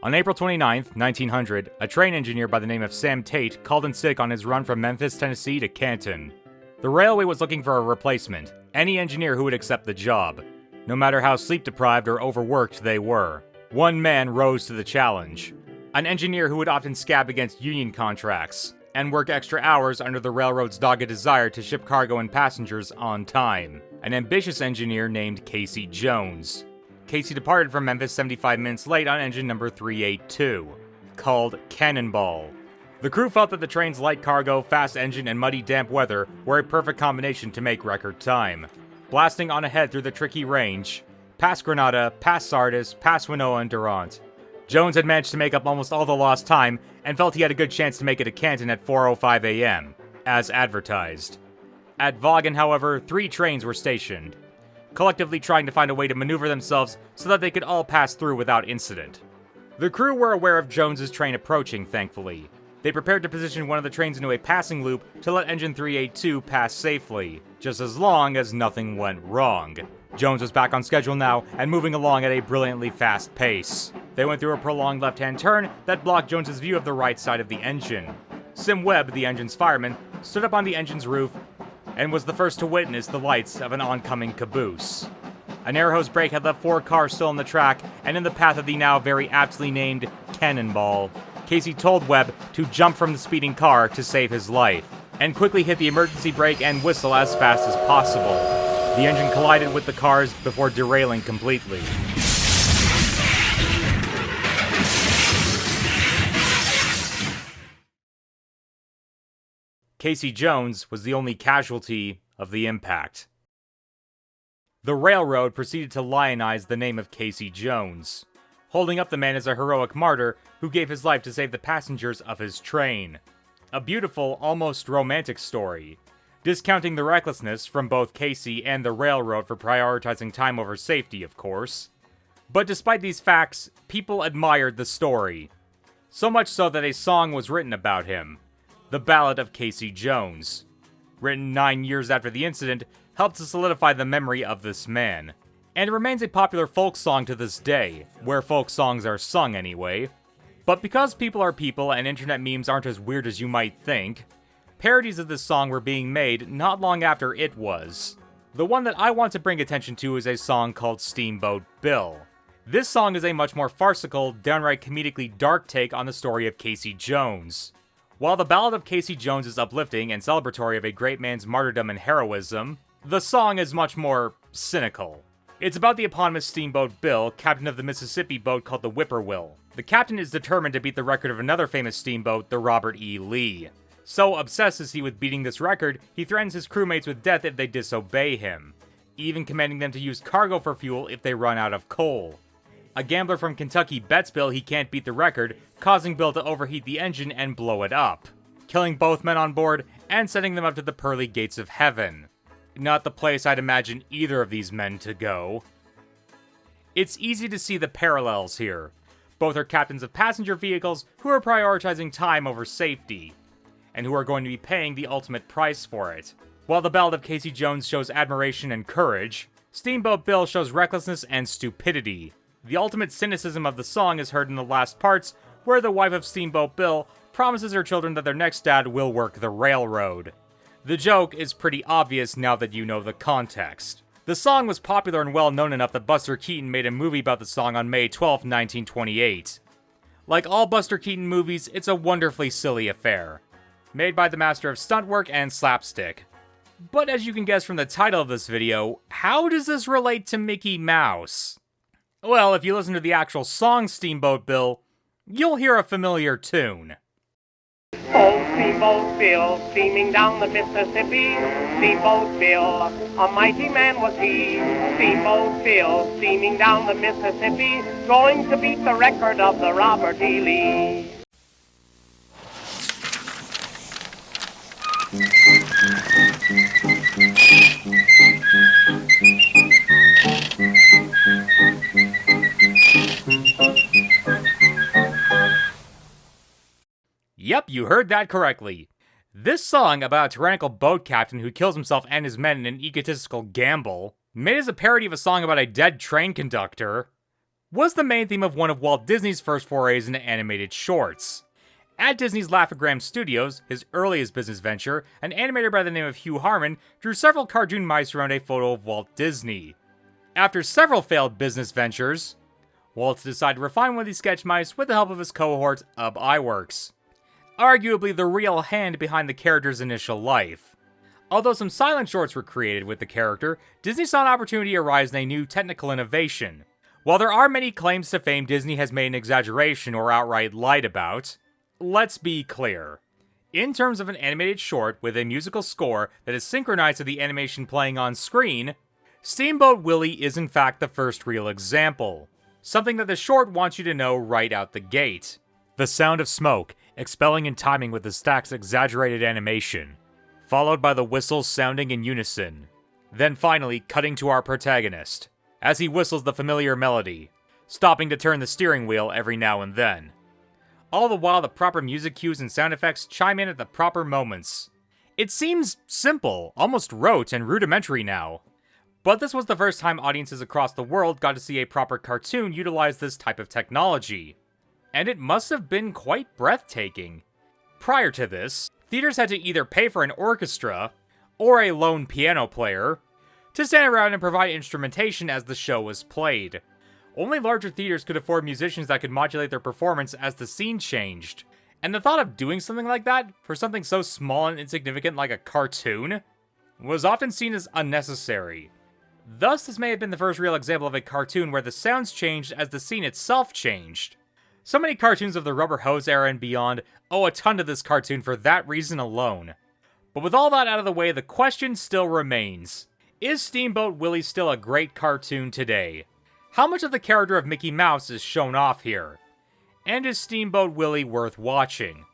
On April 29, 1900, a train engineer by the name of Sam Tate called in sick on his run from Memphis, Tennessee to Canton. The railway was looking for a replacement, any engineer who would accept the job, no matter how sleep-deprived or overworked they were. One man rose to the challenge. An engineer who would often scab against union contracts, and work extra hours under the railroad's dogged desire to ship cargo and passengers on time. An ambitious engineer named Casey Jones. Casey departed from Memphis 75 minutes late on engine number 382, called Cannonball. The crew felt that the train's light cargo, fast engine, and muddy damp weather were a perfect combination to make record time. Blasting on ahead through the tricky range, past Grenada, past Sardis, past Winona and Durant, Jones had managed to make up almost all the lost time and felt he had a good chance to make it to Canton at 4:05 a.m., as advertised. At Vaughan, however, 3 trains were stationed, collectively trying to find a way to maneuver themselves so that they could all pass through without incident. The crew were aware of Jones's train approaching, thankfully. They prepared to position one of the trains into a passing loop to let engine 382 pass safely, just as long as nothing went wrong. Jones was back on schedule now and moving along at a brilliantly fast pace. They went through a prolonged left-hand turn that blocked Jones's view of the right side of the engine. Sim Webb, the engine's fireman, stood up on the engine's roof and was the first to witness the lights of an oncoming caboose. An air hose brake had left 4 cars still on the track and in the path of the now very aptly named Cannonball. Casey told Webb to jump from the speeding car to save his life, and quickly hit the emergency brake and whistle as fast as possible. The engine collided with the cars before derailing completely. Casey Jones was the only casualty of the impact. The railroad proceeded to lionize the name of Casey Jones, holding up the man as a heroic martyr who gave his life to save the passengers of his train. A beautiful, almost romantic story, discounting the recklessness from both Casey and the railroad for prioritizing time over safety, of course. But despite these facts, people admired the story. So much so that a song was written about him. The Ballad of Casey Jones, written 9 years after the incident, helped to solidify the memory of this man. And it remains a popular folk song to this day, where folk songs are sung anyway. But because people are people and internet memes aren't as weird as you might think, parodies of this song were being made not long after it was. The one that I want to bring attention to is a song called Steamboat Bill. This song is a much more farcical, downright comedically dark take on the story of Casey Jones. While the Ballad of Casey Jones is uplifting and celebratory of a great man's martyrdom and heroism, the song is much more cynical. It's about the eponymous Steamboat Bill, captain of the Mississippi boat called the Whippoorwill. The captain is determined to beat the record of another famous steamboat, the Robert E. Lee. So obsessed is he with beating this record, he threatens his crewmates with death if they disobey him, even commanding them to use cargo for fuel if they run out of coal. A gambler from Kentucky bets Bill he can't beat the record, causing Bill to overheat the engine and blow it up, killing both men on board and sending them up to the pearly gates of heaven. Not the place I'd imagine either of these men to go. It's easy to see the parallels here. Both are captains of passenger vehicles who are prioritizing time over safety, and who are going to be paying the ultimate price for it. While the Ballad of Casey Jones shows admiration and courage, Steamboat Bill shows recklessness and stupidity. The ultimate cynicism of the song is heard in the last parts, where the wife of Steamboat Bill promises her children that their next dad will work the railroad. The joke is pretty obvious now that you know the context. The song was popular and well known enough that Buster Keaton made a movie about the song on May 12, 1928. Like all Buster Keaton movies, it's a wonderfully silly affair, made by the master of stunt work and slapstick. But as you can guess from the title of this video, how does this relate to Mickey Mouse? Well, if you listen to the actual song Steamboat Bill, you'll hear a familiar tune. Oh, Steamboat Bill, steaming down the Mississippi. Steamboat Bill, a mighty man was he. Steamboat Bill, steaming down the Mississippi, going to beat the record of the Robert E. Lee. Yep, you heard that correctly. This song about a tyrannical boat captain who kills himself and his men in an egotistical gamble, made as a parody of a song about a dead train conductor, was the main theme of one of Walt Disney's first forays into animated shorts. At Disney's Laugh-O-Gram Studios, his earliest business venture, an animator by the name of Hugh Harman drew several cartoon mice around a photo of Walt Disney. After several failed business ventures, Walt decided to refine one of these sketch mice with the help of his cohort, Ub Iwerks, arguably the real hand behind the character's initial life. Although some silent shorts were created with the character, Disney saw an opportunity arise in a new technical innovation. While there are many claims to fame Disney has made an exaggeration or outright lied about, let's be clear. In terms of an animated short with a musical score that is synchronized to the animation playing on screen, Steamboat Willie is in fact the first real example. Something that the short wants you to know right out the gate. The sound of smoke, expelling in timing with the stack's exaggerated animation, followed by the whistles sounding in unison. Then finally cutting to our protagonist, as he whistles the familiar melody, stopping to turn the steering wheel every now and then. All the while the proper music cues and sound effects chime in at the proper moments. It seems simple, almost rote and rudimentary now. But this was the first time audiences across the world got to see a proper cartoon utilize this type of technology. And it must have been quite breathtaking. Prior to this, theaters had to either pay for an orchestra, or a lone piano player, to stand around and provide instrumentation as the show was played. Only larger theaters could afford musicians that could modulate their performance as the scene changed. And the thought of doing something like that, for something so small and insignificant like a cartoon, was often seen as unnecessary. Thus, this may have been the first real example of a cartoon where the sounds changed as the scene itself changed. So many cartoons of the Rubber Hose era and beyond owe a ton to this cartoon for that reason alone. But with all that out of the way, the question still remains. Is Steamboat Willie still a great cartoon today? How much of the character of Mickey Mouse is shown off here? And is Steamboat Willie worth watching?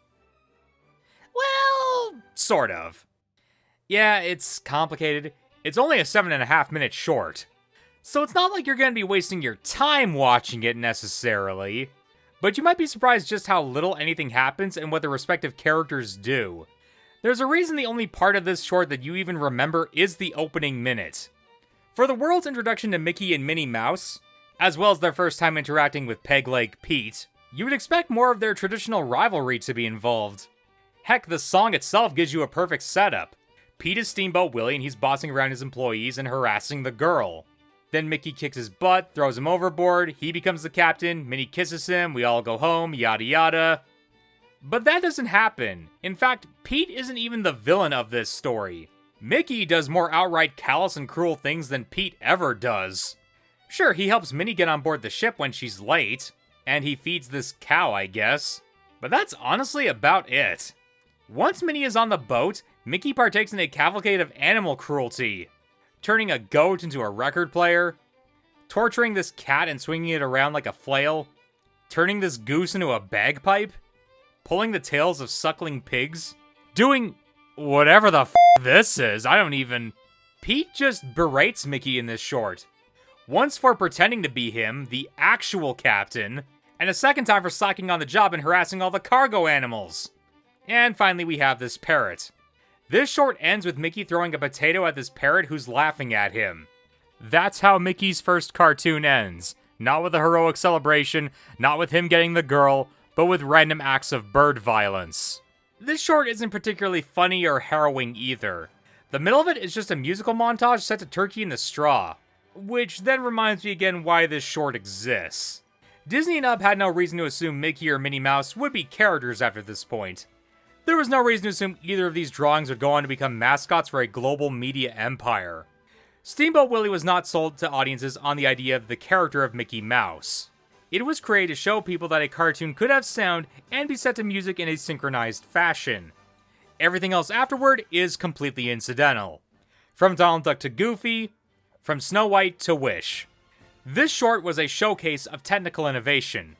Well, sort of. Yeah, it's complicated. It's only a 7.5-minute short. So it's not like you're going to be wasting your time watching it necessarily. But you might be surprised just how little anything happens and what the respective characters do. There's a reason the only part of this short that you even remember is the opening minute. For the world's introduction to Mickey and Minnie Mouse, as well as their first time interacting with Peg Leg Pete, you would expect more of their traditional rivalry to be involved. Heck, the song itself gives you a perfect setup. Pete is Steamboat Willie and he's bossing around his employees and harassing the girl. Then Mickey kicks his butt, throws him overboard, he becomes the captain, Minnie kisses him, we all go home, yada yada. But that doesn't happen. In fact, Pete isn't even the villain of this story. Mickey does more outright callous and cruel things than Pete ever does. Sure, he helps Minnie get on board the ship when she's late, and he feeds this cow, I guess. But that's honestly about it. Once Minnie is on the boat, Mickey partakes in a cavalcade of animal cruelty. Turning a goat into a record player, torturing this cat and swinging it around like a flail, turning this goose into a bagpipe, pulling the tails of suckling pigs, doing whatever the this is, I don't even... Pete just berates Mickey in this short. Once for pretending to be him, the actual captain, and a second time for slacking on the job and harassing all the cargo animals. And finally we have this parrot. This short ends with Mickey throwing a potato at this parrot who's laughing at him. That's how Mickey's first cartoon ends. Not with a heroic celebration, not with him getting the girl, but with random acts of bird violence. This short isn't particularly funny or harrowing either. The middle of it is just a musical montage set to Turkey in the Straw. Which then reminds me again why this short exists. Disney and Ub had no reason to assume Mickey or Minnie Mouse would be characters after this point. There was no reason to assume either of these drawings would go on to become mascots for a global media empire. Steamboat Willie was not sold to audiences on the idea of the character of Mickey Mouse. It was created to show people that a cartoon could have sound and be set to music in a synchronized fashion. Everything else afterward is completely incidental. From Donald Duck to Goofy, from Snow White to Wish. This short was a showcase of technical innovation.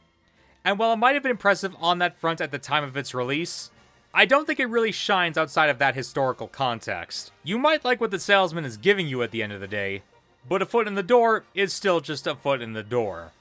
And while it might have been impressive on that front at the time of its release, I don't think it really shines outside of that historical context. You might like what the salesman is giving you at the end of the day, but a foot in the door is still just a foot in the door.